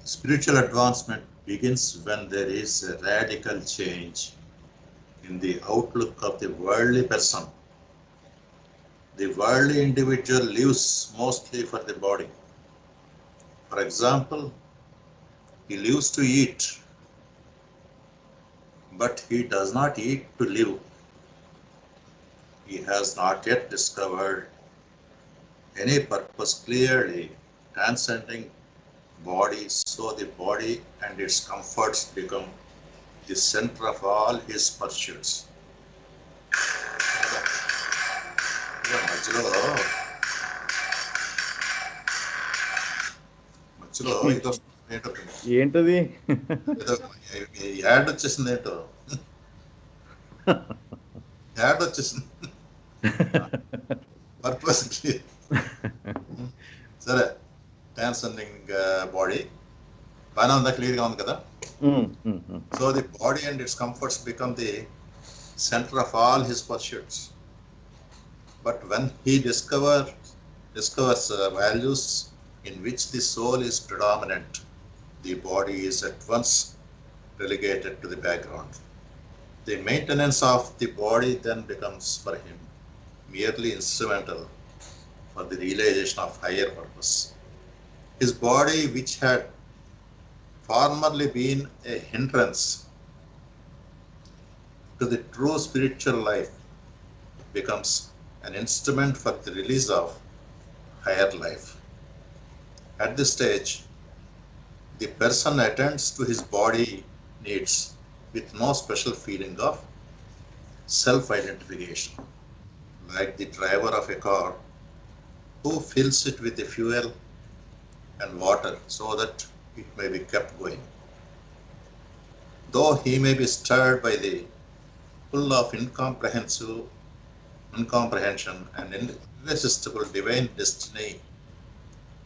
The spiritual advancement begins when there is a radical change in the outlook of the worldly person. The worldly individual lives mostly for the body. For example, he lives to eat, but he does not eat to live. He has not yet discovered any purpose clearly transcending body, so the body and its comforts become the center of all his pursuits. మధ్యలో ఇదో ఏంటో ఏంటది? ఏదో add వచ్చేసింది, ఏంటో add వచ్చేసింది. Purpose సరే, transcending body బాగానే ఉందా, క్లియర్గా ఉంది కదా? So the body and it's comforts become the center of all his pursuits. But when he discovers values in which the soul is predominant, the body is at once relegated to the background. The maintenance of the body then becomes for him merely instrumental for the realization of higher purpose. His body, which had formerly been a hindrance to the true spiritual life, becomes an instrument for the release of higher life. At this stage, the person attends to his body needs with no special feeling of self-identification, like the driver of a car who fills it with the fuel and water so that it may be kept going. Though he may be stirred by the pull of incomprehension and irresistible divine destiny,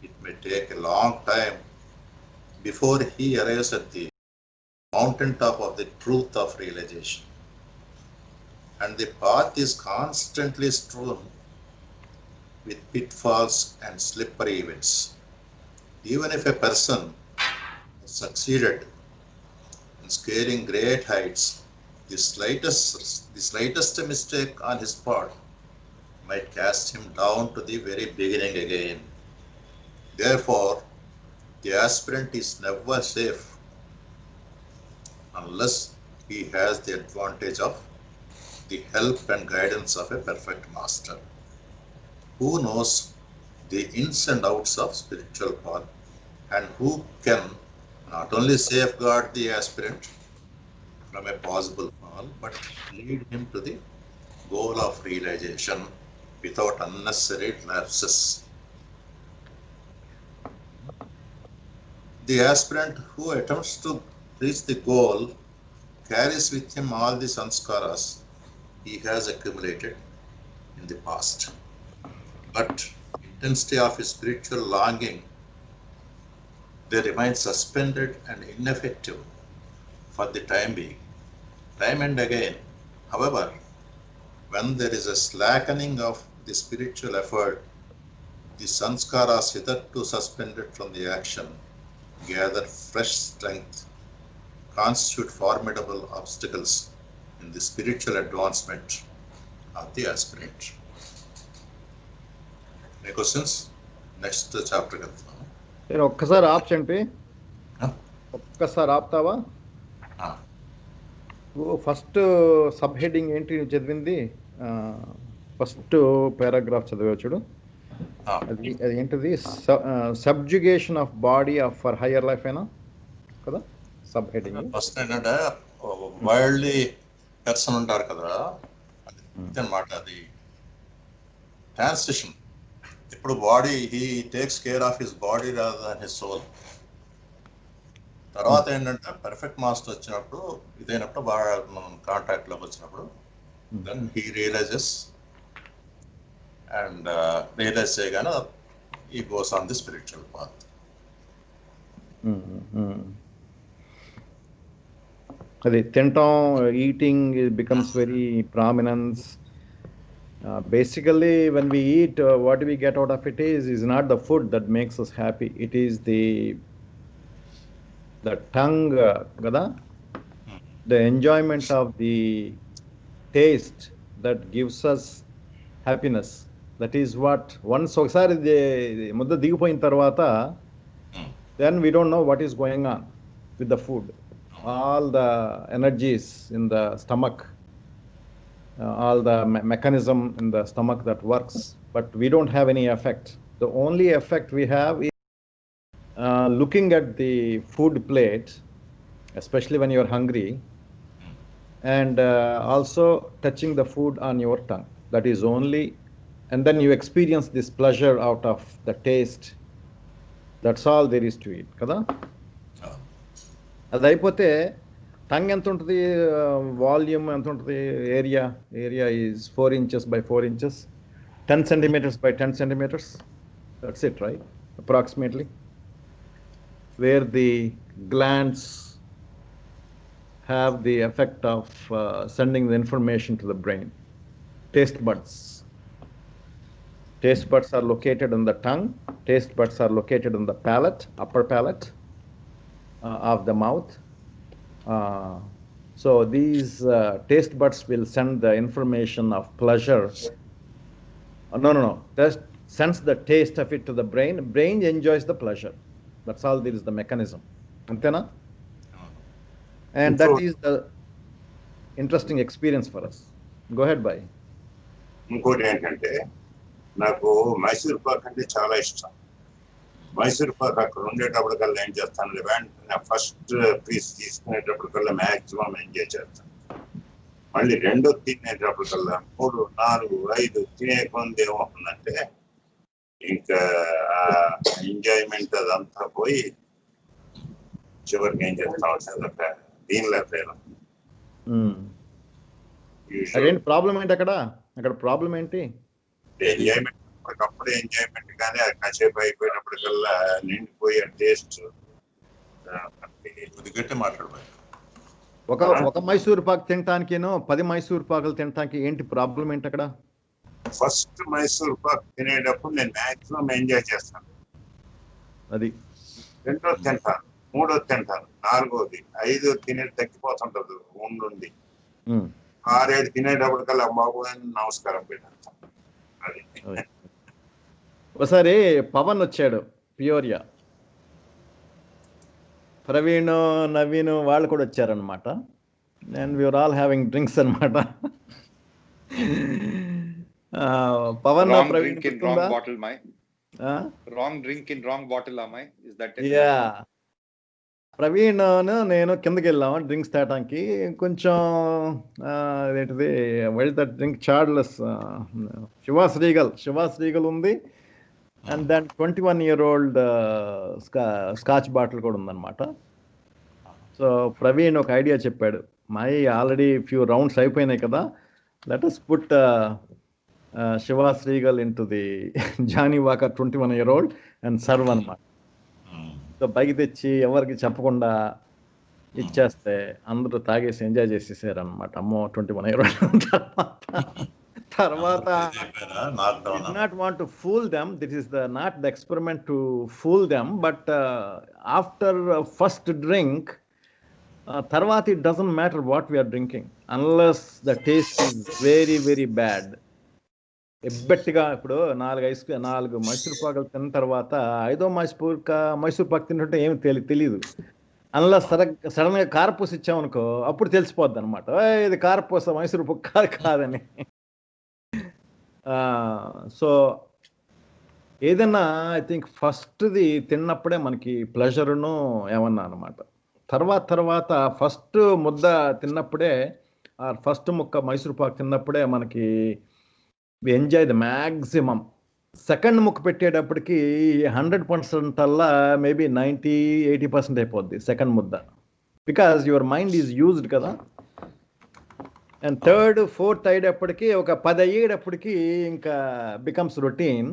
it may take a long time before he arrives at the mountaintop of the truth of realization. And the path is constantly strewn with pitfalls and slippery events. Even if a person has succeeded in scaling great heights, the slightest mistake on his part might cast him down to the very beginning again. Therefore, the aspirant is never safe unless he has the advantage of the help and guidance of a perfect master, who knows the ins and outs of spiritual path and who can not only safeguard the aspirant from a possible fall, but lead him to the goal of realization without unnecessary lapses. The aspirant who attempts to reach the goal carries with him all the sanskaras he has accumulated in the past. But intensity of his spiritual longing, they remain suspended and ineffective for the time being. Time and again, however, when there is a slackening of the spiritual effort, the sanskaras hitherto suspended from the action gather fresh strength, constitute formidable obstacles in the spiritual advancement of the aspirant. Any questions? Next chapter వెళ్తున్నాము. నేను ఒక్కసారి ఆప్షన్పి Huh? ఒక్కసారి ఆపుతావా? Ah. First sub heading ఏంటి నువ్వు చదివింది? First paragraph చదివా చూడు. అది ఏంటిది? Subjugation of body of for higher life అయినా కదా సబ్ హెడ్డింగ్? ఫస్ట్ ఏంటంటే వరల్డ్లీ పర్సన్ ఉంటారు కదా, అన్నమాట. అది ట్రాన్సిషన్. ఇప్పుడు body he takes care of his body rather than his soul. తర్వాత ఏంటంటే పర్ఫెక్ట్ మాస్టర్ వచ్చినప్పుడు, ఇదైనప్పుడు బాగా మనం కాంటాక్ట్లోకి వచ్చినప్పుడు then he realises and realise చేయగానే ఈ goes on the spiritual path. అది తింటాం, eating becomes very prominence, Basically, when we eat, what we get out of it is not the food that makes us happy. It is the tongue, kada? The enjoyment of the taste that gives us happiness. That is what, once ఒకసారి ముద్ద దిగిపోయిన తర్వాత, then we don't know what is going on with the food. All the energies in the stomach, all the mechanism in the stomach that works, but we don't have any effect. The only effect we have is looking at the food plate, especially when you're hungry, and also touching the food on your tongue. That is only, and then you experience this pleasure out of the taste. That's all there is to it, kada? అది అయిపోతే tongue ఎంత ఉంటుంది, volume ఎంత ఉంటుంది, area is 4 inches by 4 inches, 10 centimeters by 10 centimeters. That's it, right? Approximately. Where the glands have the effect of sending the information to the brain. Taste buds. Taste buds are located in the tongue. Taste buds are located in the palate, upper palate of the mouth. So these taste buds will send the information of pleasure. No. Just sends the taste of it to the brain. Brain enjoys the pleasure. That's all there is the mechanism. Antena? And that is the interesting experience for us. Go ahead, Bhai. ఇంకోటి ఏంటంటే నాకు మైసూర్ పాక్ అంటే చాలా ఇష్టం. మైసూర్ పాక్ అక్కడ ఉండేటప్పటికల్లా ఏం చేస్తాను, వెంటనే ఫస్ట్ పీస్ తీసుకునేటప్పటికల్లా మ్యాక్సిమం ఎంజాయ్ చేస్తాను. మళ్ళీ రెండో తినేటప్పటికల్లా 3, 4, 5 తినే కొంది ఏమవుతుందంటే ఇంకా ఎంజాయ్మెంట్ అదంతా పోయి చివరికి ఏం చేస్తాం, దీనిలో ఫెయిల్. అదేంటి ప్రాబ్లం ఏంటి అక్కడ ప్రాబ్లం ఏంటి? ఎంజాయ్మెంట్ అప్పటికప్పుడు ఎంజాయ్మెంట్, కానీ అది కాసేపు అయిపోయినప్పటికల్లా నిండిపోయే టేస్ట్. మాట్లాడబాయి, ఒక మైసూర్ పాక్ తినటానికేనో 10 మైసూర్ పాకులు తినటానికి ఏంటి ప్రాబ్లం ఏంటి అక్కడ? ఫస్ట్ మైసూర్ పాక్ తినేటప్పుడు నేను మాక్సిమం ఎంజాయ్ చేస్తాను. అది రెండోది తింటాను, మూడోది తింటాను, 4వది, 5 తినేది తగ్గిపోతుంటది ఉండి. 6, 7 తినేటప్పటికల్లా బాబు అని నమస్కారం పెట్టాను. అది ఒకసారి పవన్ వచ్చాడు, పియోరియా, ప్రవీణ్, నవీన్ వాళ్ళు కూడా వచ్చారనమాట. And we are all having drinks అనమాట. పవన్, ప్రవీణ్ ప్రవీణ్ నేను కిందకి వెళ్ళాము డ్రింక్స్ తేటానికి. కొంచెం ఏంటిది వైట్ దట్ డ్రింక్, చార్లెస్ శివాశ్రీగల్ ఉంది. అండ్ దాని 21-year-old స్కాచ్ బాటిల్ కూడా ఉందన్నమాట. సో ప్రవీణ్ ఒక ఐడియా చెప్పాడు, ఆల్రెడీ ఫ్యూ రౌండ్స్ అయిపోయినాయి కదా, let us put శివాశ్రీగల్ into the Johnnie Walker 21-year-old and serve అనమాట. సో బైక్ తెచ్చి ఎవరికి చెప్పకుండా ఇచ్చేస్తే అందరూ తాగేసి ఎంజాయ్ చేసేసారు అనమాట. అమ్మో 21-year-old. తర్వాత not want to fool them. This is not the experiment to fool them, but after first drink, తర్వాత it doesn't matter what we are drinking unless the taste is very very bad. ఎబ్బెట్టిగా ఇప్పుడు 4 మైసూర్ పాకులు తిన్న తర్వాత 5వ మైసూర్ పాక్ తింటుంటే ఏమి తెలియదు. అందులో sudden గా కారపూస ఇచ్చామనుకో, అప్పుడు తెలిసిపోద్ది అనమాట, ఇది కారపూస మైసూర్ పాక్ కాదని. సో ఏదన్నా ఐ థింక్ ఫస్ట్ది తిన్నప్పుడే మనకి ప్లెజర్ను ఏమన్నా అనమాట. తర్వాత ఫస్ట్ ముద్ద తిన్నప్పుడే, ఫస్ట్ ముక్క మైసూర్ పాక్ తిన్నప్పుడే మనకి we enjoy the maximum. Second ముక్క పెట్టేటప్పటికి 100% అల్లా మేబీ 90-80% అయిపోద్ది సెకండ్ ముద్ద, because your mind is used కదా. అండ్ థర్డ్, ఫోర్త్ అయ్యేటప్పటికి, ఒక 10 అయ్యేటప్పటికి ఇంకా becomes routine.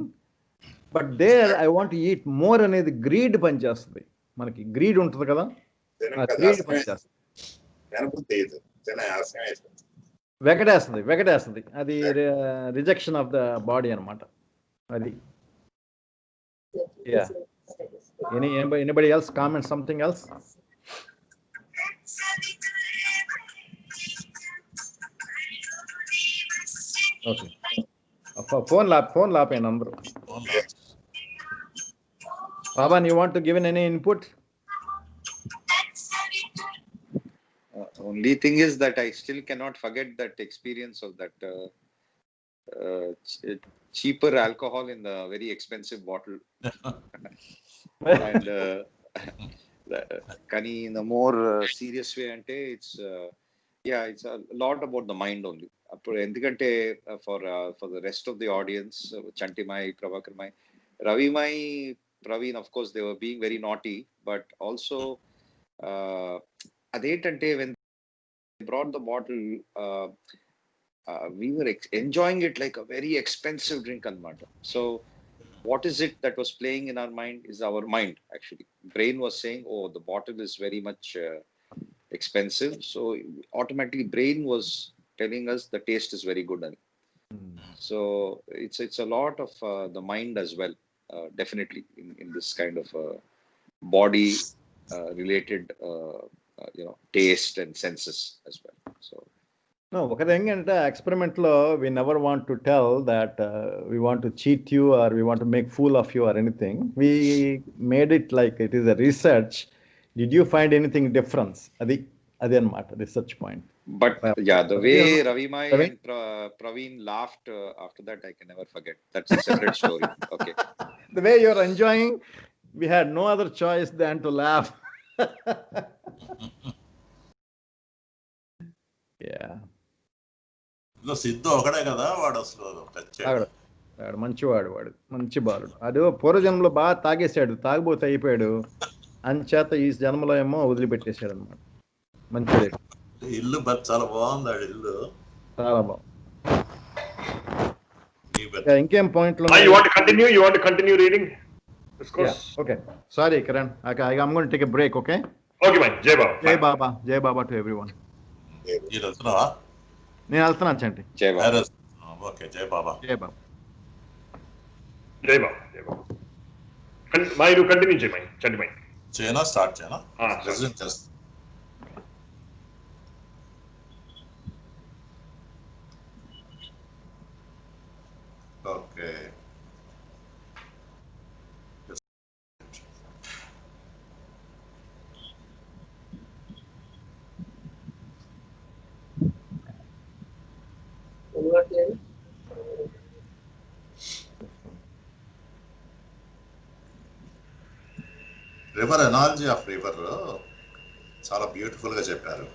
But there I want eat more అనేది గ్రీడ్ పనిచేస్తుంది. మనకి గ్రీడ్ ఉంటుంది కదా, గ్రీడ్ పనిచేస్తుంది. వెగటేస్తుంది అది రిజెక్షన్ ఆఫ్ ద బాడీ అనమాట అది. Yeah. Anybody else comment something else? Okay. Phone లాపేయండి అందరూ. Pavan, you want to give in any input? Only thing is that I still cannot forget that experience of that cheaper alcohol in the very expensive bottle. And Kani, in a more serious way, it's it's a lot about the mind only. Endukante for the rest of the audience, Chantimai, Prabhakarmai, Ravimai, Praveen, of course, they were being very naughty, but also adetante when they brought the bottle, we were enjoying it like a very expensive drink anamata. So what is it that was playing in our mind is our mind actually. Brain was saying, oh, the bottle is very much expensive, so automatically brain was telling us the taste is very good. So it's a lot of the mind as well, definitely in this kind of body related taste and senses as well. So no, ఒకటి ఏంటంటే experiment లో we never want to tell that we want to cheat you or we want to make fool of you or anything. We made it like it is a research. Did you find anything difference? అది అన్నమాట research point. But the way Ravimai and Praveen laughed after that, I can never forget. That's a separate story. Okay. The way you're enjoying, we had no other choice than to laugh. Yeah. Siddhu ఒకడే కదా వాడు అసలు మంచివాడు, వాడు మంచి బాలుడు. అది పూర్వజన్మలో బాగా తాగేశాడు, తాగిపోతే అయిపోయాడు. అంచేత ఈ జన్మలో ఏమో వదిలిపెట్టేశాడు అనమాట. మంచిదే. ఇల్లు చాలా బాగుంది, ఆడి ఇల్లు చాలా బాగుంది. ఇంకేం పాయింట్లు? You want to continue reading? Yeah, okay. Sorry, Karan. I'm going to take a break, okay? Okay, man. Jai Baba. Jai Baba. Jai Baba to everyone. నేను వెళ్తున్నాను చంటి. జై బాబా. ఓకే, జై బాబా. జై బాబా. జై బాబా. జై బాబా. మీరు కంటిన్యూ చేయమని చంటి మై. చేయనా? స్టార్ట్ చేయనా? చేస్తా. Okay. River analogy of river చాలా బ్యూటిఫుల్ గా చెప్పారు.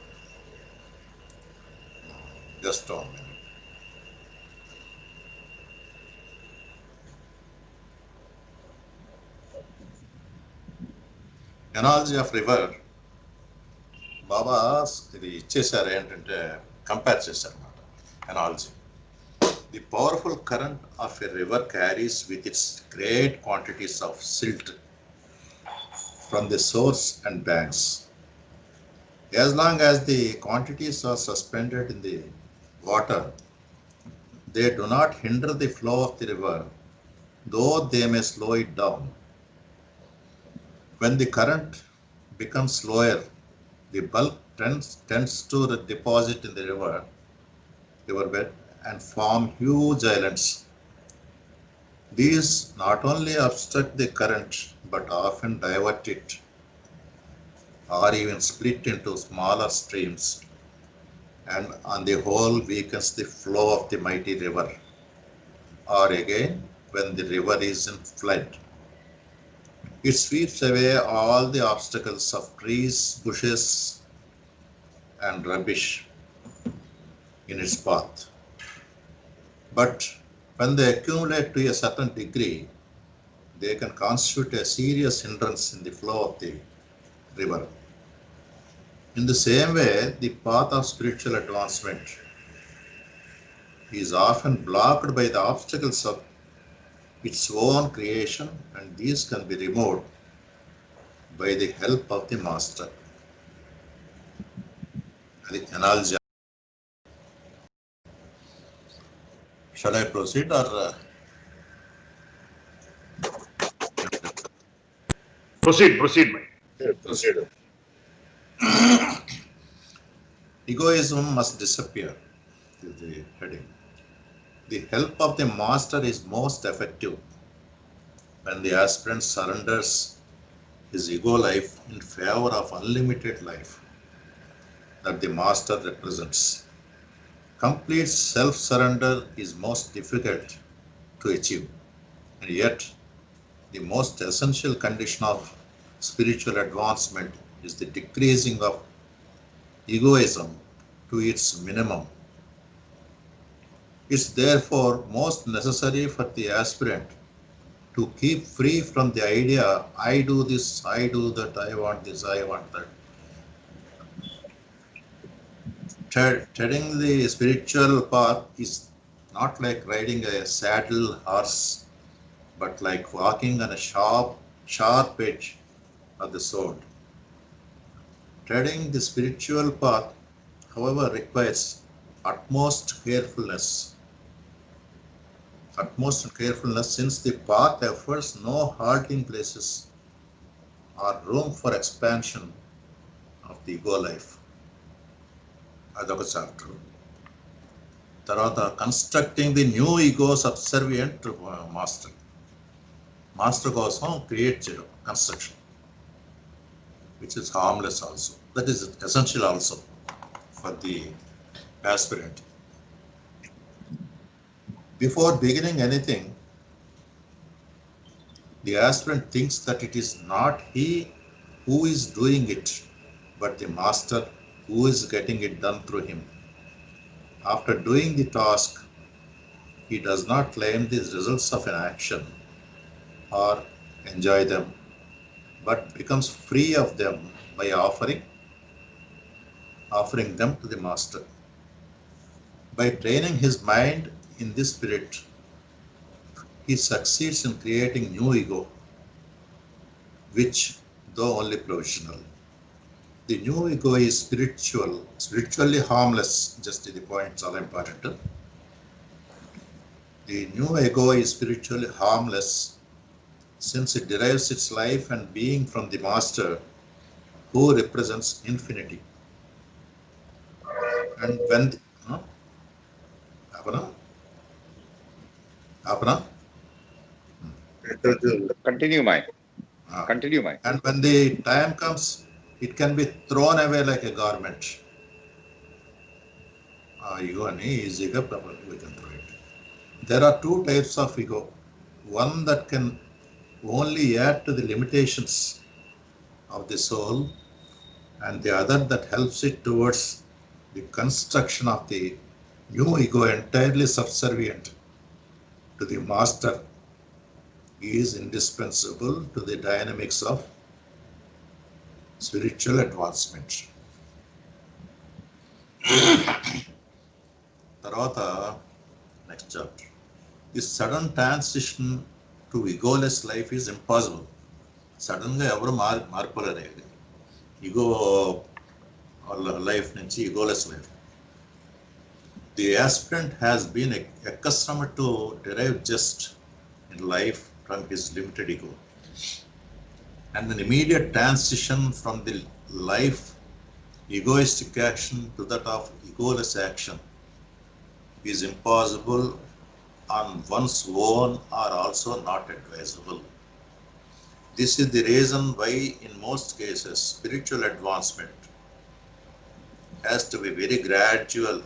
జస్ట్ ఎనాలజీ ఆఫ్ రివర్ బాబా ఇది ఇచ్చేసారు, ఏంటంటే కంపేర్ చేశారు అన్నమాట. Analogy, the powerful current of a river carries with its great quantities of silt from the source and banks. As long as the quantities are suspended in the water, they do not hinder the flow of the river, though they may slow it down. When the current becomes slower, the bulk tends to deposit in the riverbed and form huge islands. These not only obstruct the current but often divert it or even split into smaller streams, and on the whole weakens the flow of the mighty river. Or again, when the river is in flood, it sweeps away all the obstacles of trees, bushes, and rubbish in its path. But when they accumulate to a certain degree, they can constitute a serious hindrance in the flow of the river. In the same way, the path of spiritual advancement is often blocked by the obstacles of its own creation, and these can be removed by the help of the master. The analogy Shall I proceed or? Proceed, Mike. Proceed. Egoism must disappear, is the heading. The help of the master is most effective when the aspirant surrenders his ego life in favor of unlimited life that the master represents. Complete self-surrender is most difficult to achieve, and yet the most essential condition of spiritual advancement is the decreasing of egoism to its minimum. It's therefore most necessary for the aspirant to keep free from the idea, I do this, I do that, I want this, I want that. Treading the spiritual path is not like riding a saddle horse, but like walking on a sharp edge of the sword. Treading the spiritual path, however, requires utmost carefulness since the path offers no halting places or room for expansion of the ego life. అదొక chapter. తర్వాత constructing the new ego subservient master కోసం create చేయడం construction which is harmless also. That is essential also for the aspirant. Before beginning anything, the aspirant thinks that it is not he who is doing it, but the master who is getting it done through him. After doing the task, he does not claim the results of an action or enjoy them, but becomes free of them by offering them to the master. By training his mind in this spirit, he succeeds in creating new ego, which, though only provisional, the new ego is spiritually harmless. Just the points are important. The new ego is spiritually harmless since it derives its life and being from the master who represents infinity. And when Apana? Continue, Mike. Continue, Mike. And when the time comes, it can be thrown away like a garment. Ego ani easy-ga we can throw it. There are two types of ego. One that can only add to the limitations of the soul, and the other that helps it towards the construction of the new ego entirely subservient to the master. He is indispensable to the dynamics of spiritual advancement. తర్వాత next chapter. This sudden transition to egoless life is impossible. సడన్గా ఎవరు మార్పులేరు. Ego life నుంచి egoless life. The aspirant has been accustomed to derive just in life from his limited ego, and an immediate transition from the life egoistic action to that of egoless action is impossible on one's own, or also not advisable. This is the reason why in most cases spiritual advancement has to be very gradual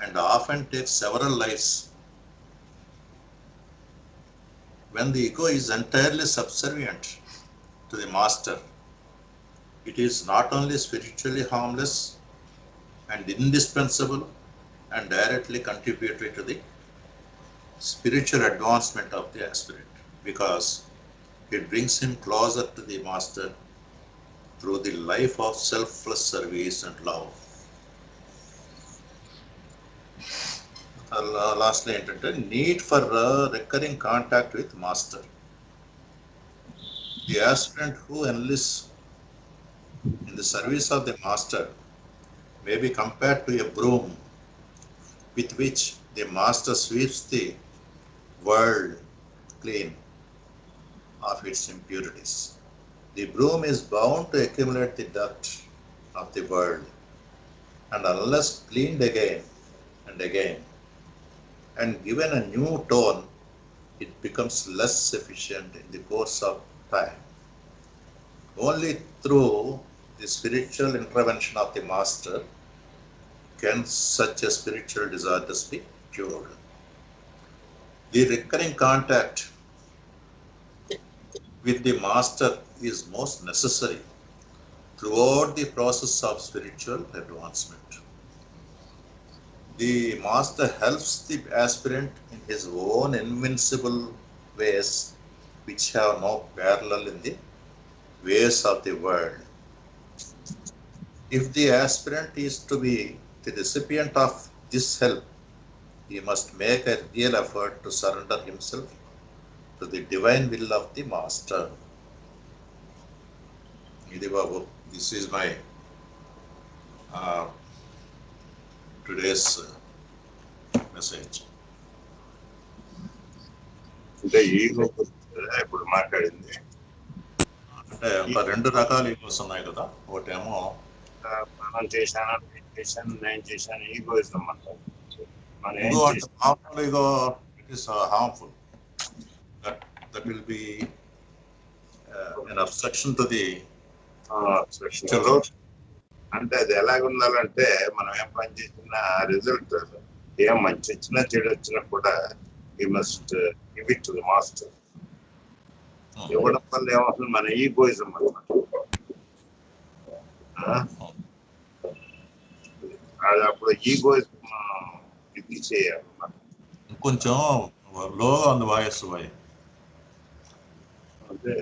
and often takes several lives. When the ego is entirely subservient to the master, it is not only spiritually harmless and indispensable and directly contributory to the spiritual advancement of the aspirant, because it brings him closer to the master through the life of selfless service and love. Lastly, need for recurring contact with master. The aspirant who enlists in the service of the master may be compared to a broom with which the master sweeps the world clean of its impurities. The broom is bound to accumulate the dirt of the world, and unless cleaned again and again and given a new tone, it becomes less efficient in the course of time. Only through the spiritual intervention of the master can such a spiritual disorders be cured. The recurring contact with the master is most necessary throughout the process of spiritual advancement. The master helps the aspirant in his own invincible ways, which have no parallel in the ways of the world. If the aspirant is to be the recipient of this help, he must make a real effort to surrender himself to the divine will of the master. Idi Babu, this is my today's message. అంటే ego ఇప్పుడు మాట్లాడింది అంటే ఒక రెండు రకాల egos ఉన్నాయి కదా. ఒకటేమో మనం చేశాను, నేను చేశాను ఈగోయిజం అంటారు. మనం ఏం ఈగో అంటే చేసాం harmful ego, it is harmful. That will be an obstruction to the అంటే అది ఎలాగ ఉండాలంటే మనం ఏం పని చేసినా రిజల్ట్ ఏం మంచి వచ్చినా చెడు వచ్చినా కూడా we must give it to the master. ఇవ్వడం వల్ల ఏమవుతుంది, మన ఈగోయిజం అన్నమాట. అది అప్పుడు ఈగోయిజం ఇది చేయాలన్నమాట. కొంచెం లో ఉంది వాయిస్ అంటే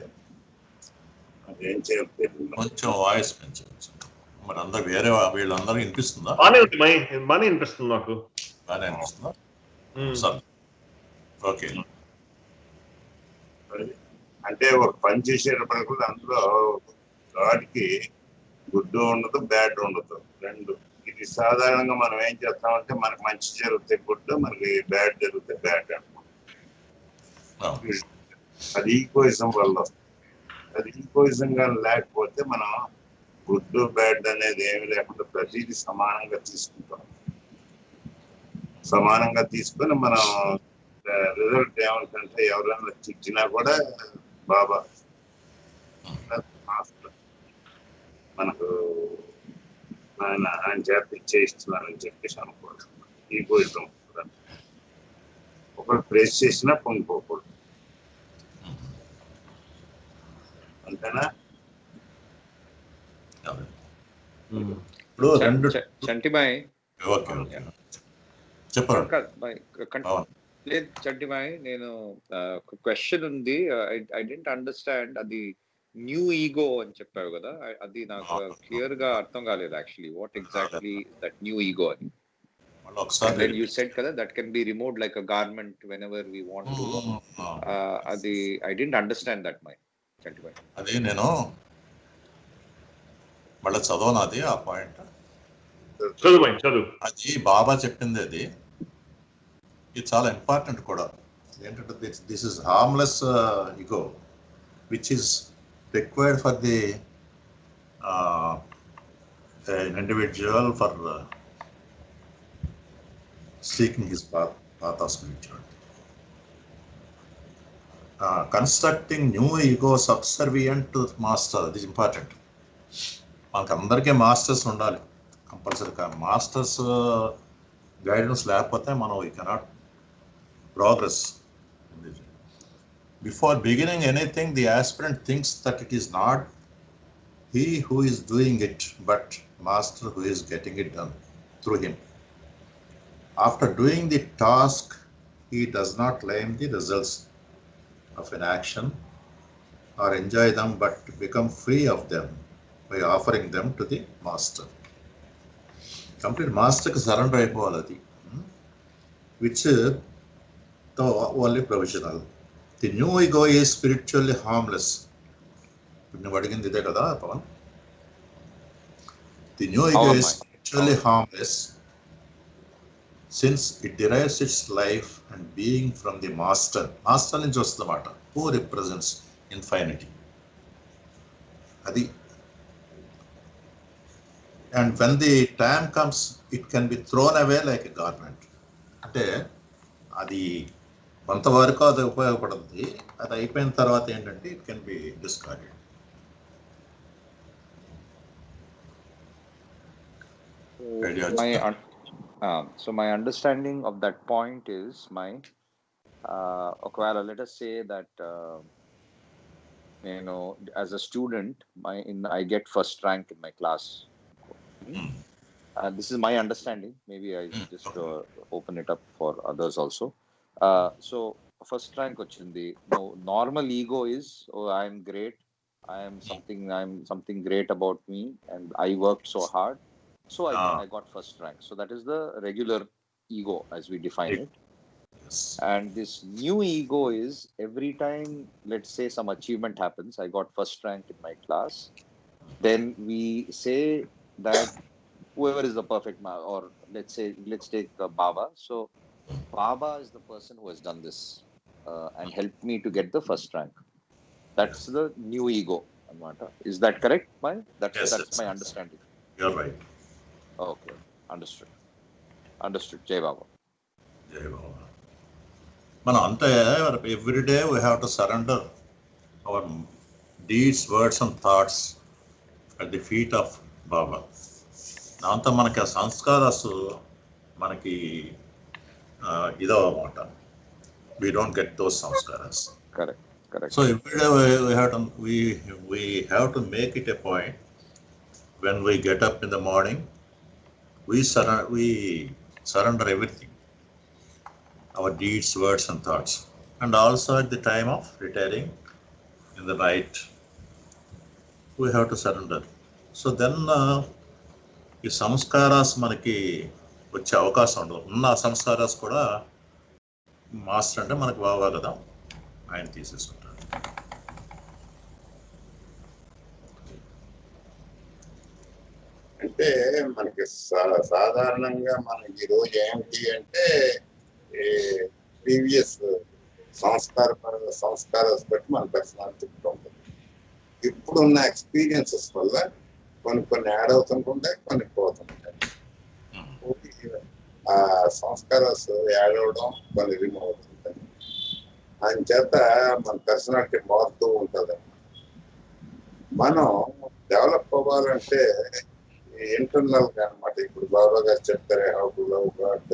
అదేం చేయాలి, కొంచెం వాయిస్ పెంచవచ్చు. మరి అందరు వేరే వీళ్ళందరూ వినిపిస్తుందా? బాగానే ఉంది బాగానే అనిపిస్తుంది నాకు. బాగానే అనిపిస్తుందా? సరే, ఓకే. అంటే ఒక పని చేసేటప్పుడు కూడా అందులో గాడికి గుడ్ ఉండదు, బ్యాడ్ ఉండదు, రెండు. ఇది సాధారణంగా మనం ఏం చేస్తామంటే మనకి మంచి జరిగితే గుడ్, మనకి బ్యాడ్ జరిగితే బ్యాడ్ అనుకుంటాం. అది ఈగోయిజం వల్ల. అది ఈగోయిజం కానీ లేకపోతే మనం గుడ్ బ్యాడ్ అనేది ఏమి లేకుండా ప్రతిదీ సమానంగా తీసుకుంటాం. సమానంగా తీసుకొని మనం రిజల్ట్ ఏమంటే ఎవరైనా తిట్టినా కూడా బాబా మనకు ఆయన చేత ఇచ్చేస్తున్నారని చెప్పేసి అనుకోవడం ఈగోయిజం. ఒకరు ప్రేస్ చేసినా పొందుకోకూడదు, అంతేనా? ఇప్పుడు రెండు చంటిబాయ్ చెప్పండి. లేదు చంటిబాయ్, నేను ఒక క్వశ్చన్ ఉంది. I don't understand. అది న్యూ ఈగో అని చెప్పావు కదా, అది నాకు క్లియర్ గా అర్థం కాలేదు actually. What exactly that new ego అని? Then you said kada that can be removed like a garment whenever we want to. అది I didn't understand that my Chantibai. అది నేను మళ్ళీ చదవనాది ఆ పాయింట్. చదువు. అది బాబా చెప్పింది. అది ఇది చాలా ఇంపార్టెంట్ కూడా. ఏంటంటే this is harmless ego which is required for the individual for seeking his path of spirituality. Constructing new ego subservient to master, this is important. మనకు అందరికీ మాస్టర్స్ ఉండాలి కంపల్సరీగా. మాస్టర్స్ గైడెన్స్ లేకపోతే మనం we cannot progress. Before beginning anything the aspirant thinks that it is not he who is doing it but master who is getting it done through him. After doing the task, he does not claim the results of an action or enjoy them, but become free of them by offering them to the master. Complete master ki surrender ayipovaladi, which the only provisional. The new ego is spiritually harmless. Pinnu adigindi ide kada Pavan. The new ego is spiritually harmless. since it derives its life and being from the master. Master నుంచి వస్తుందన్నమాట, who represents infinity. అది. And when the time comes, it can be thrown away like a garment. అంటే అది కొంతవరకు అది ఉపయోగపడుతుంది, అది అయిపోయిన తర్వాత ఏంటంటే it can be discarded. So my understanding of that point is ఒకవేళ let us say that as a student I get first rank in my class. This is my understanding. Maybe I just open it up for others also. So first rank ochindi. No, normal ego is, oh, I am great. I'm something great about me, and I worked so hard. So I got first rank. So that is the regular ego as we define it. Yes. And this new ego is every time, let's say, some achievement happens, I got first rank in my class, then we say that whoever is the perfect or let's take Baba. So Baba is the person who has done this and helped me to get the first rank. That's the new ego. Is that correct? That's my understanding. You're right. Okay, understood. Jai Baba. Jai Baba. మనం అంటే every day we have to surrender our deeds, words and thoughts at the feet of Baba. దాంతో మనకి ఆ సంస్కారాస్ మనకి ఇదో అన్నమాట, we don't get those సంస్కారాస్. Correct. So every day we have to make it a point when we get up in the morning, we surrender everything, our deeds, words and thoughts, and also at the time of retiring in the night we have to surrender. So then ఈ సంస్కారాస్ మనకి వచ్చే అవకాశం ఉండదు. ఉన్న సంస్కారాస్ కూడా master అంటే మనకు బాగా కదా, ఆయన తీసేసుకుంటారు. అంటే మనకి సాధారణంగా మనకి ఈరోజు ఏమిటి అంటే ప్రీవియస్ సంస్కారాలు బట్టి మన పర్సనాలిటీ ఉంటుంది. ఇప్పుడున్న ఎక్స్పీరియన్సెస్ వల్ల కొన్ని యాడ్ అవుతుంటాయి, కొన్ని పోతుంటాయి. ఆ సంస్కారాలు యాడ్ అవడం, కొన్ని రిమూవ్ అవుతుంటాయి. అందుచేత మన పర్సనాలిటీ మారుతూ ఉంటుంది. మనం డెవలప్ అవ్వాలంటే ఇంటర్నల్ గా అనమాట. ఇప్పుడు బాబా గారు చెప్తారే హౌ టు లవ్ గాడ్,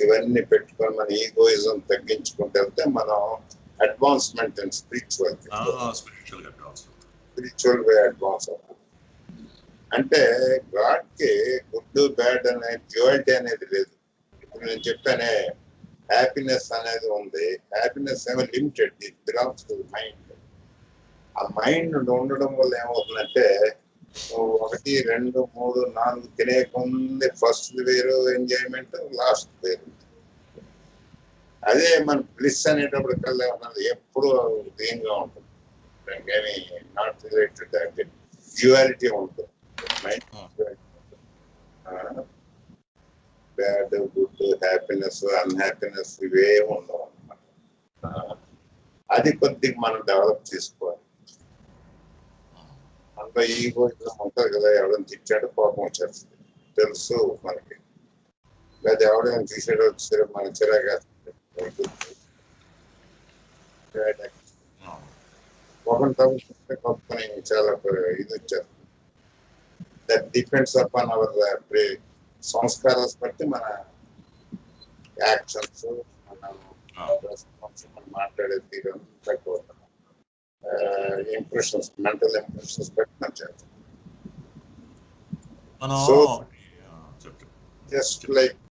ఇవన్నీ పెట్టుకొని మన ఈగోయిజం తగ్గించుకుంటూ వెళ్తే మనం advancement and spiritual way advance అవుతాం. అంటే గాడ్ కి గుడ్ బ్యాడ్ అనే డ్యూయాలిటీ అనేది లేదు. ఇప్పుడు నేను చెప్పానే హ్యాపీనెస్ అనేది ఉంది. హ్యాపీనెస్ ఏమో limited, it belongs to mind. ఆ మైండ్ ఉండడం వల్ల ఏమవుతుందంటే 1, 2, 3, 4 తినే కొంది ఫస్ట్ వేరు ఎంజాయ్మెంట్, లాస్ట్ వేరు. అదే మన బ్లిస్ అనేటప్పుడు కల్లా ఉన్నది ఎప్పుడు దీనిగా ఉంటుంది. కానీ నాట్ రిలేటెడ్ అంటే డ్యూయాలిటీ ఉంటుంది. బ్యాడ్, గుడ్, హ్యాపీనెస్, అన్హ్యాపీనెస్ ఇవే ఉండవు అన్నమాట. అది కొద్దిగా మనం డెవలప్ చేసుకోవాలి. అంత ఈగో ఉంటుంది కదా, ఎవరైనా తిట్టాడు కోపం వచ్చేస్తుంది తెలుసు మనకి. లేదా ఎవరైనా తీసాడు వచ్చారు మన చిరాగా కోపం తగ్గుతుంటే కొత్తని చాలా ఇది వచ్చేస్తుంది. దట్ డిపెండ్స్ అపాన్ అవర్ సంస్కారాలు బట్టి మన యాక్షన్స్, మన మాట్లాడే తీరు తక్కువ ఇంప్రెషన్స్, మెంటల్ ఇంప్రెషన్స్ బట్టి మనం చేస్తాం. So just like